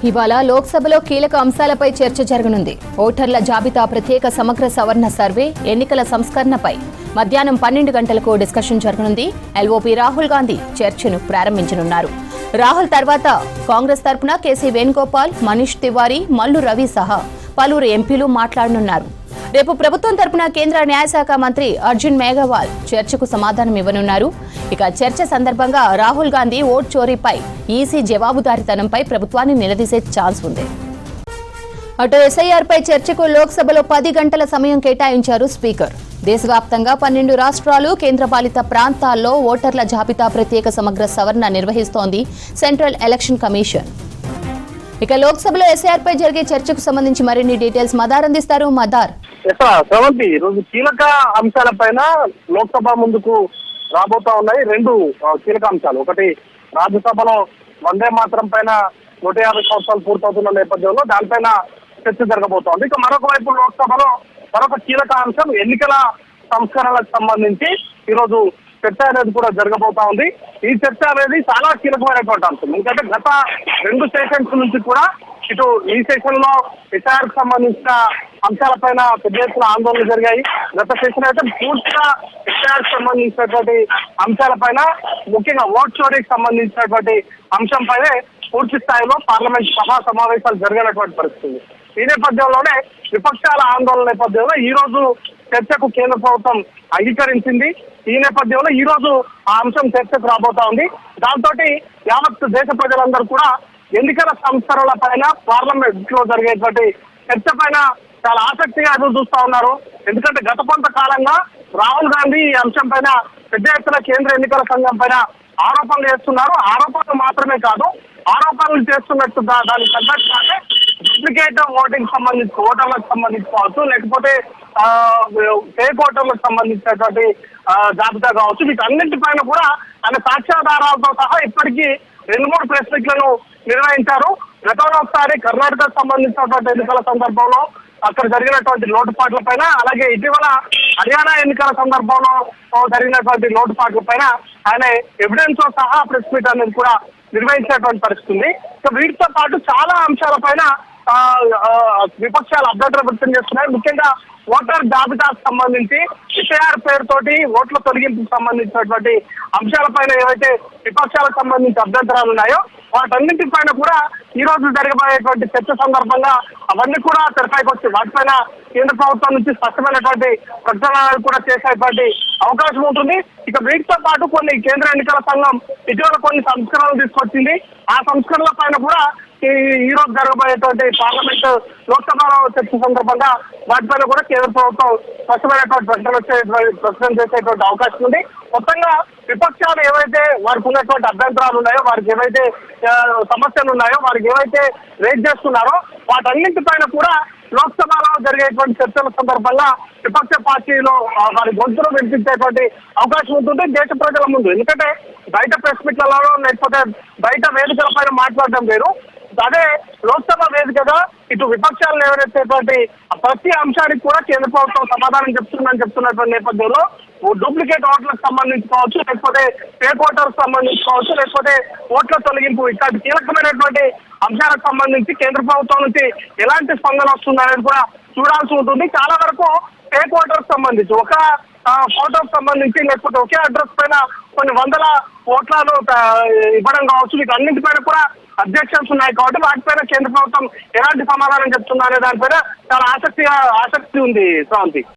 ఇవాళ లోక్సభలో కీలక అంశాలపై చర్చ జరగనుంది. ఓటర్ల జాబితా ప్రత్యేక సమగ్ర సవరణ సర్వే, ఎన్నికల సంస్కరణపై మధ్యాహ్నం 12 గంటలకు డిస్కషన్ జరగనుంది. ఎల్ఓపీ రాహుల్ గాంధీ చర్చను ప్రారంభించనున్నారు. రాహుల్ తర్వాత కాంగ్రెస్ తరపున కేసీ వేణుగోపాల్, మనీష్ తివారీ, మల్లు రవి సహా పలువురు ఎంపీలు మాట్లాడనున్నారు. రేపు ప్రభుత్వం తరపున కేంద్ర న్యాయశాఖ మంత్రి అర్జున్ మేఘవాల్ చర్చకు సమాధానం ఇవ్వనున్నారు. ఇక చర్చ సందర్భంగా రాహుల్ గాంధీ ఓట్ చోరీపై ఈసీ జవాబుదారీతనంపై ప్రభుత్వాన్ని నిలదీసే ఛాన్స్ ఉంది. అటు ఎస్ఐఆర్పై చర్చకు లోక్సభలో 10 గంటల సమయం కేటాయించారు స్పీకర్. దేశవ్యాప్తంగా 12 రాష్ట్రాలు, కేంద్రపాలిత ప్రాంతాల్లో ఓటర్ల జాబితా ప్రత్యేక సమగ్ర సవరణ నిర్వహిస్తోంది సెంట్రల్ ఎలక్షన్ కమిషన్. ఇక లోక్సభలో ఎస్ఐఆర్ పై జరిగే చర్చకు సంబంధించి మరిన్ని డీటెయిల్స్ మదార్ అందిస్తారు. మదార్, శ్రవంతి, ఈరోజు కీలక అంశాలపైన లోక్సభ ముందుకు రాబోతా ఉన్నాయి 2 కీలక అంశాలు. ఒకటి, రాజ్యసభలో వందే మాతరం పైన 150 సంవత్సరాలు పూర్తవుతున్న నేపథ్యంలో దానిపైన చర్చ జరగబోతోంది. ఇక మరొక వైపు లోక్సభలో మరొక కీలక అంశం ఎన్నికల సంస్కరణలకు సంబంధించి ఈరోజు చర్చ అనేది కూడా జరగబోతా ఉంది. ఈ చర్చ అనేది చాలా కీలకమైనటువంటి అంశం. ఎందుకంటే గత 2 సెషన్స్ నుంచి కూడా ఇటు ఈ సెషన్ లో ఎస్ఐఆర్ కు సంబంధించిన అంశాలపైన పెద్ద ఎత్తున ఆందోళనలు జరిగాయి. గత సెషన్ అయితే పూర్తిగా ఎస్ఐఆర్ కు సంబంధించినటువంటి అంశాలపైన, ముఖ్యంగా ఓట్ చోరీకి సంబంధించినటువంటి అంశంపైనే పూర్తి స్థాయిలో పార్లమెంట్ సమావేశాలు జరిగినటువంటి పరిస్థితి. ఈ నేపథ్యంలోనే విపక్షాల ఆందోళన నేపథ్యంలో ఈ రోజు చర్చకు కేంద్ర ప్రభుత్వం అంగీకరించింది. ఈ నేపథ్యంలో ఈ రోజు ఆ అంశం చర్చకు రాబోతా ఉంది. దాంతో యావత్ దేశ ప్రజలందరూ కూడా ఎన్నికల సంస్కరణల పైన పార్లమెంట్ లో జరిగేటువంటి చర్చ పైన చాలా ఆసక్తిగా ఎదురు చూస్తా ఉన్నారు. ఎందుకంటే గత కొంతకాలంగా రాహుల్ గాంధీ ఈ అంశం పైన పెద్ద ఎత్తున కేంద్ర ఎన్నికల సంఘం పైన ఆరోపణలు చేస్తున్నారు. ఆరోపణలు మాత్రమే కాదు, ఆరోపణలు చేస్తున్నట్టు దానికి తగ్గట్టుగానే డూప్లికేట్ ఓటింగ్ సంబంధించి ఓటర్లకు సంబంధించి కావచ్చు, లేకపోతే ఫేక్ ఓటర్లకు సంబంధించినటువంటి జాబితా కావచ్చు, వీటన్నింటిపైన కూడా ఆయన సాక్ష్యాధారాలతో సహా ఇప్పటికీ 2-3 ప్రెస్ మీట్లను నిర్వహించారు. గతంలో ఒకసారి కర్ణాటకకు సంబంధించినటువంటి ఎన్నికల సందర్భంలో అక్కడ జరిగినటువంటి లోటుపాట్ల పైన, అలాగే ఇటీవల హర్యానా ఎన్నికల సందర్భంలో జరిగినటువంటి లోటుపాట్ల పైన ఆయన ఎవిడెన్స్ తో సహా ప్రెస్ మీట్ అనేది కూడా నిర్వహించినటువంటి పరిస్థితి ఉంది. సో వీటితో పాటు చాలా అంశాలపైన విపక్షాలు అభ్యంతరం వ్యక్తం చేస్తున్నాయి. ముఖ్యంగా ఓటర్ జాబితాకు సంబంధించి ఎస్ఐఆర్ పేరుతోటి ఓట్ల తొలగింపుకు సంబంధించినటువంటి అంశాలపైన ఏవైతే విపక్షాలకు సంబంధించి అభ్యంతరాలు ఉన్నాయో వాటన్నింటిపైన కూడా ఈ రోజు జరగబోయేటువంటి చర్చ సందర్భంగా అవన్నీ కూడా తెరపైకి వచ్చి వాటిపైన కేంద్ర ప్రభుత్వం నుంచి స్పష్టమైనటువంటి ప్రకటనలు కూడా చేసేటువంటి అవకాశం ఉంటుంది. ఇక వీటితో పాటు కొన్ని కేంద్ర ఎన్నికల సంఘం ఇటీవల కొన్ని సంస్కరణలు తీసుకొచ్చింది. ఆ సంస్కరణల పైన కూడా ఈ రోజు జరగబోయేటువంటి పార్లమెంట్ లోక్సభలో చర్చ సందర్భంగా వాటిపైన కూడా కేంద్ర ప్రభుత్వం స్పష్టమైనటువంటి ప్రకటన చేసేటువంటి అవకాశం ఉంది. మొత్తంగా విపక్షాలు ఏవైతే వారికి ఉన్నటువంటి అభ్యంతరాలు ఉన్నాయో, వారికి ఏవైతే సమస్యలు ఉన్నాయో, వారికి ఏవైతే రేజ్ చేస్తున్నారో వాటన్నింటిపైన కూడా లోక్సభలో జరిగేటువంటి చర్చల సందర్భంగా విపక్ష పార్టీలో వారి గొంతులు వినిపించేటువంటి అవకాశం ఉంటుంది దేశ ప్రజల ముందు. ఎందుకంటే బయట ప్రెస్ మీట్లలో లేకపోతే బయట వేదికల పైన మాట్లాడడం వేరు, అదే లోక్సభ వేదికగా ఇటు విపక్షాలను ఎవరైతేటువంటి ప్రతి అంశానికి కూడా కేంద్ర ప్రభుత్వం సమాధానం చెప్తున్నటువంటి నేపథ్యంలో డూప్లికేట్ ఓట్లకు సంబంధించి కావచ్చు, లేకపోతే ఫేక్ ఓటర్లకు సంబంధించి కావచ్చు, లేకపోతే ఓట్ల తొలగింపు ఇట్లాంటి కీలకమైనటువంటి అంశాలకు సంబంధించి కేంద్ర ప్రభుత్వం నుంచి ఎలాంటి స్పందన వస్తుందనేది కూడా చూడాల్సి ఉంటుంది. చాలా వరకు ఫేక్ ఓటర్కు సంబంధించి ఒక ఫోటోకు సంబంధించి లేకపోతే ఒకే అడ్రస్ పైన కొన్ని వందల ఓట్లను ఇవ్వడం కావచ్చు, వీటన్నింటిపైన కూడా అబ్జెక్షన్స్ ఉన్నాయి. కాబట్టి వాటిపైన కేంద్ర ప్రభుత్వం ఎలాంటి సమాధానం చెప్తుందా అనే దానిపైన చాలా ఆసక్తి ఉంది శ్రావంతి.